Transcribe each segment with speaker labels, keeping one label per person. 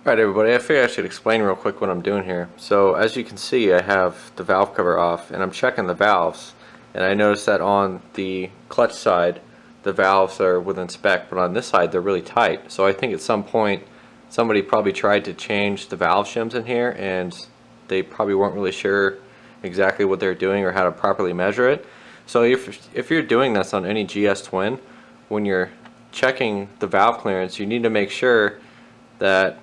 Speaker 1: Alright everybody, I figured I should explain real quick what I'm doing here. So as you can see, I have the valve cover off and I'm checking the valves, and I noticed that on the clutch side the valves are within spec, but on this side they're really tight. So I think at some point somebody probably tried to change the valve shims in here and they probably weren't really sure exactly what they're doing or how to properly measure it. So if you're doing this on any GS Twin, when you're checking the valve clearance, you need to make sure that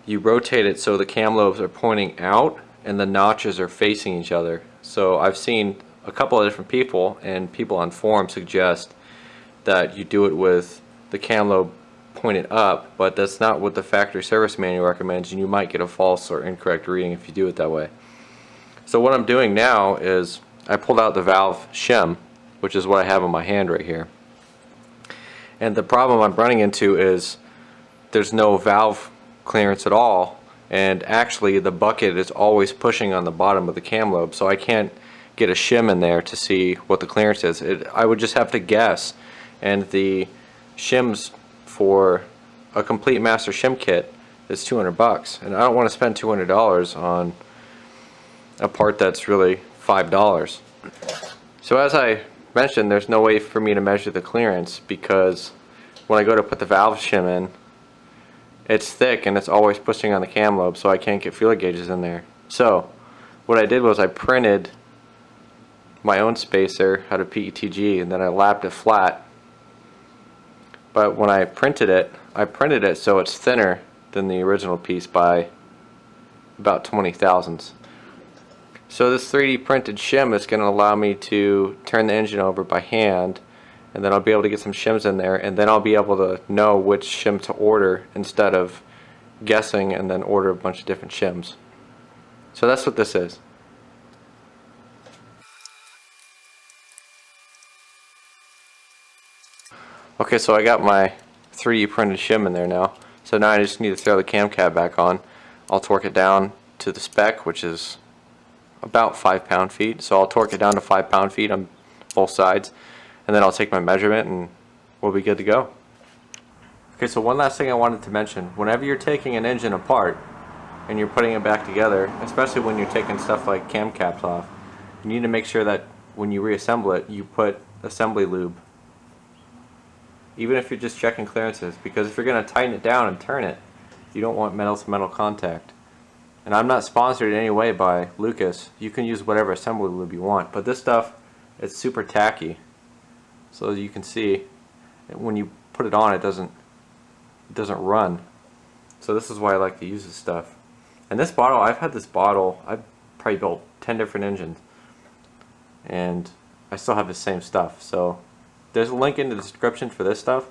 Speaker 1: you rotate it so the cam lobes are pointing out and the notches are facing each other. So I've seen a couple of different people, and people on forums suggest that you do it with the cam lobe pointed up, but that's not what the factory service manual recommends, and you might get a false or incorrect reading if you do it that way. So what I'm doing now is I pulled out the valve shim, which is what I have in my hand right here, and the problem I'm running into is there's no valve clearance at all, and actually the bucket is always pushing on the bottom of the cam lobe, so I can't get a shim in there to see what the clearance is. I would just have to guess, and the shims for a complete master shim kit is $200, and I don't want to spend $200 on a part that's really $5. So as I mentioned, there's no way for me to measure the clearance, because when I go to put the valve shim in, it's thick and it's always pushing on the cam lobe, so I can't get feeler gauges in there. So what I did was I printed my own spacer out of PETG, and then I lapped it flat. But when I printed it so it's thinner than the original piece by about 20 thousandths. So this 3D printed shim is going to allow me to turn the engine over by hand, and then I'll be able to get some shims in there, and then I'll be able to know which shim to order instead of guessing and then order a bunch of different shims. So that's what this is. Okay, so I got my 3D printed shim in there now. So now I just need to throw the cam cap back on. I'll torque it down to the spec, which is about 5 pound-feet. So I'll torque it down to 5 pound-feet on both sides, and then I'll take my measurement and we'll be good to go. Okay, so one last thing I wanted to mention. Whenever you're taking an engine apart and you're putting it back together, especially when you're taking stuff like cam caps off, you need to make sure that when you reassemble it, you put assembly lube. Even if you're just checking clearances, because if you're going to tighten it down and turn it, you don't want metal to metal contact. And I'm not sponsored in any way by Lucas. You can use whatever assembly lube you want, but this stuff, it's super tacky. So as you can see, when you put it on, it doesn't run. So this is why I like to use this stuff. And this bottle, I've probably built 10 different engines, and I still have the same stuff. So there's a link in the description for this stuff.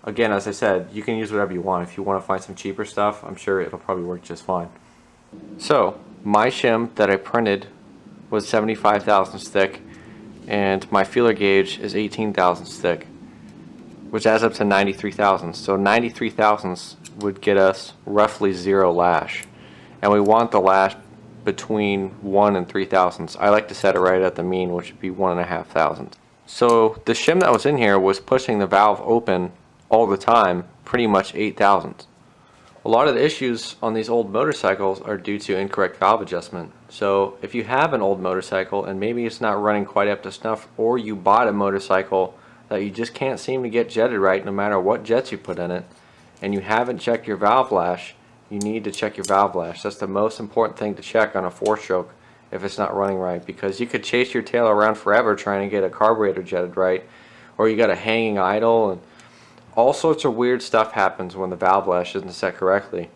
Speaker 1: Again, as I said, you can use whatever you want. If you want to find some cheaper stuff, I'm sure it'll probably work just fine. So my shim that I printed was 75 thousandths thick, and my feeler gauge is 18 thousandths thick, which adds up to 93 thousandths. So 93 thousandths would get us roughly 0 lash, and we want the lash between 1 and 3 thousandths. I like to set it right at the mean, which would be 1.5 thousandths. So the shim that was in here was pushing the valve open all the time, pretty much 8 thousandths. A lot of the issues on these old motorcycles are due to incorrect valve adjustment. So if you have an old motorcycle and maybe it's not running quite up to snuff, or you bought a motorcycle that you just can't seem to get jetted right no matter what jets you put in it, and you haven't checked your valve lash, you need to check your valve lash. That's the most important thing to check on a 4-stroke if it's not running right, because you could chase your tail around forever trying to get a carburetor jetted right, or you got a hanging idle, and all sorts of weird stuff happens when the valve lash isn't set correctly.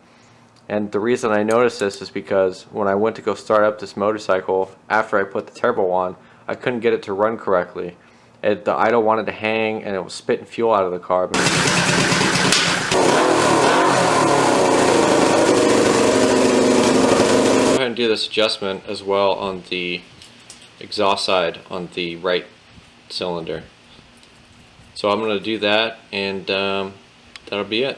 Speaker 1: And the reason I noticed this is because when I went to go start up this motorcycle after I put the turbo on, I couldn't get it to run correctly. The idle wanted to hang, and it was spitting fuel out of the car. Go ahead and do this adjustment as well on the exhaust side on the right cylinder. So I'm going to do that, and that'll be it.